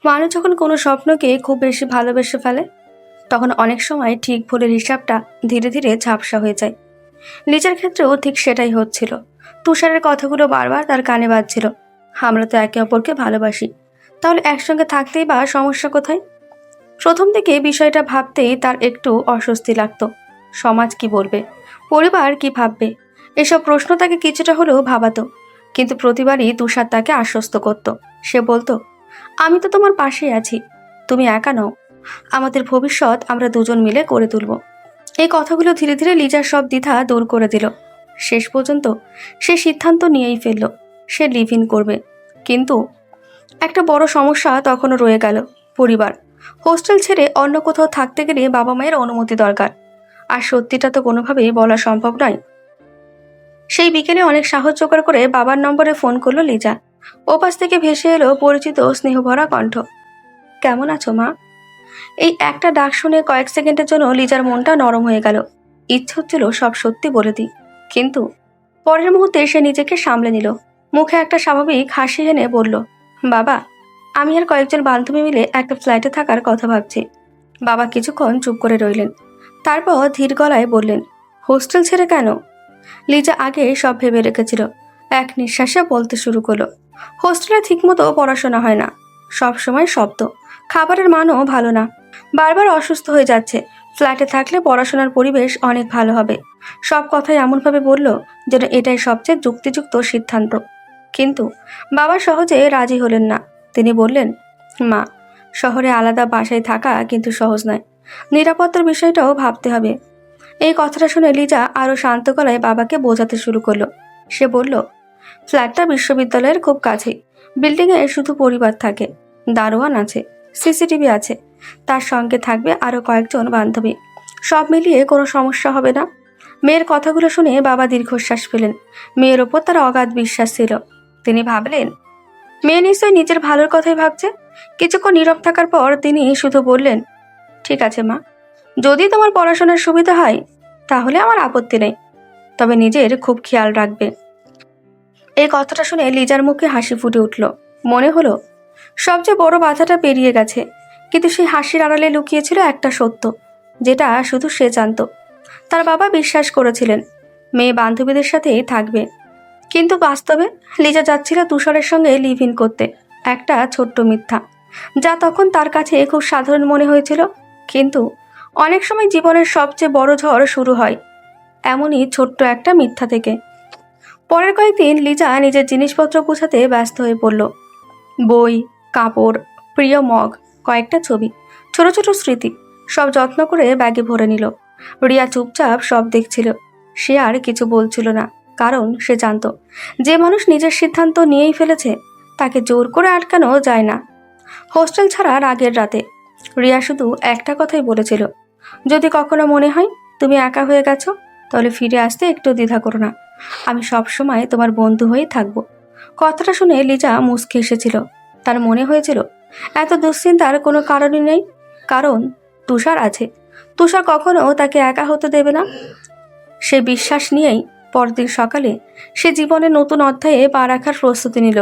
মানুষ যখন কোনো স্বপ্নকে খুব বেশি ভালোবেসে ফেলে তখন অনেক সময় ঠিক ভুলের হিসাবটা ধীরে ধীরে ঝাপসা হয়ে যায়। লিজার ক্ষেত্রেও ঠিক সেটাই হচ্ছিল। তুষারের কথাগুলো বারবার তার কানে বাজছিল। আমরা তো একে অপরকে ভালোবাসি, তাহলে একসঙ্গে থাকতেই বা সমস্যা কোথায়? প্রথম দিকে বিষয়টা ভাবতেই তার একটু অস্বস্তি লাগতো। সমাজ কি বলবে, পরিবার কি ভাববে, এসব প্রশ্ন তাকে কিছুটা হলেও ভাবাতো। কিন্তু প্রতিবারই তুষার তাকে আশ্বস্ত করত। সে বলতো, আমি তো তোমার পাশেই আছি, তুমি একা নও, আমাদের ভবিষ্যৎ আমরা দুজন মিলে করে তুলব। এই কথাগুলো ধীরে ধীরে লিজার সব দ্বিধা দূর করে দিল। শেষ পর্যন্ত সে সিদ্ধান্ত নিয়েই ফেলল, সে লিভ ইন করবে। কিন্তু একটা বড় সমস্যা তখনও রয়ে গেল, পরিবার। হোস্টেল ছেড়ে অন্য কোথাও থাকতে গেলে বাবা মায়ের অনুমতি দরকার। আর সত্যিটা তো কোনোভাবেই বলা সম্ভব নয়। সেই বিকেলে অনেক সাহস জোগাড় করে বাবার নম্বরে ফোন করলো লিজা। ওপাশ থেকে ভেসে এলো পরিচিত স্নেহভরা কণ্ঠ। কেমন আছো মা? এই একটা ডাক শুনে কয়েক সেকেন্ডের জন্য লিজার মনটা নরম হয়ে গেল। ইচ্ছে হচ্ছিল সব সত্যি বলে দিই, কিন্তু পরের মুহূর্তে সে নিজেকে সামলে নিল। মুখে একটা স্বাভাবিক হাসি এনে বলল, বাবা, আমি আর কয়েকজন বান্ধবী মিলে একটা ফ্ল্যাটে থাকার কথা ভাবছি। বাবা কিছুক্ষণ চুপ করে রইলেন, তারপর ধীর গলায় বললেন, হোস্টেল ছেড়ে কেন? লিজা আগে সব ভেবে রেখেছিল। এক নিঃশ্বাসে বলতে শুরু করলো, হোস্টেলে ঠিকমতো পড়াশোনা হয় না, সব সময় শব্দ, খাবারের মানও ভালো না, বারবার অসুস্থ হয়ে যাচ্ছে। ফ্ল্যাটে থাকলে পড়াশোনার পরিবেশ অনেক ভালো হবে। সব কথাই এমনভাবে বলল যেন এটাই সবচেয়ে যুক্তিযুক্ত সিদ্ধান্ত। কিন্তু বাবা সহজে রাজি হলেন না। তিনি বললেন, মা, শহরে আলাদা বাসায় থাকা কিন্তু সহজ নয়, নিরাপত্তার বিষয়টাও ভাবতে হবে। এই কথাটা শুনে লিজা আরো শান্ত গলায় বাবাকে বোঝাতে শুরু করলো। সে বলল, ফ্ল্যাটটা বিশ্ববিদ্যালয়ের খুব কাছেই, বিল্ডিংয়ে শুধু পরিবার থাকে, দারোয়ান আছে, সিসিটিভি আছে, তার সঙ্গে থাকবে আরো কয়েকজন বান্ধবী, সব মিলিয়ে কোনো সমস্যা হবে না। মেয়ের কথাগুলো শুনে বাবা দীর্ঘশ্বাস ফেলেন। মেয়ের ওপর তার অগাধ বিশ্বাস ছিল। তিনি ভাবলেন, মেয়ে নিশ্চয়ই নিজের ভালোর কথাই ভাবছে। কিছুক্ষণ নীরব থাকার পর তিনি শুধু বললেন, ঠিক আছে মা, যদি তোমার পড়াশোনার সুবিধা হয় তাহলে আমার আপত্তি নেই, তবে নিজের খুব খেয়াল রাখবে। এই কথাটা শুনে লিজার মুখে হাসি ফুটে উঠল। মনে হলো সবচেয়ে বড় বাধাটা পেরিয়ে গেছে। কিন্তু সেই হাসির আড়ালে লুকিয়েছিল একটা সত্য, যেটা শুধু সে জানত। তার বাবা বিশ্বাস করেছিলেন মেয়ে বান্ধবীদের সাথেই থাকবে, কিন্তু বাস্তবে লিজা যাচ্ছিল তুষারের সঙ্গে লিভ ইন করতে। একটা ছোট্ট মিথ্যা, যা তখন তার কাছে খুব সাধারণ মনে হয়েছিল। কিন্তু অনেক সময় জীবনের সবচেয়ে বড় ঝড় শুরু হয় এমনই ছোট্ট একটা মিথ্যা থেকে। পরের কয়েকদিন লিজা নিজের জিনিসপত্র গুছাতে ব্যস্ত হয়ে পড়ল। বই, কাপড়, প্রিয় মগ, কয়েকটা ছবি, ছোট ছোট স্মৃতি, সব যত্ন করে ব্যাগে ভরে নিল। রিয়া চুপচাপ সব দেখছিল। সে আর কিছু বলছিল না, কারণ সে জানত যে মানুষ নিজের সিদ্ধান্ত নিয়েই ফেলেছে তাকে জোর করে আটকানো যায় না। হোস্টেল ছাড়ার আগের রাতে রিয়া শুধু একটা কথাই বলেছিল, যদি কখনো মনে হয় তুমি একা হয়ে গেছো, তাহলে ফিরে আসতে একটু দ্বিধা করো না, আমি সব সময় তোমার বন্ধু হয়েই থাকবো। কথাটা শুনে লিজা মুচকে এসেছিল। তার মনে হয়েছিল এত দুশ্চিন্তার কোনো কারণই নেই, কারণ তুষার আছে। তুষার কখনো তাকে একা হতে দেবে না। সে বিশ্বাস নিয়েই পরদিন সকালে সে জীবনের নতুন অধ্যায়ে পা রাখার প্রস্তুতি নিল।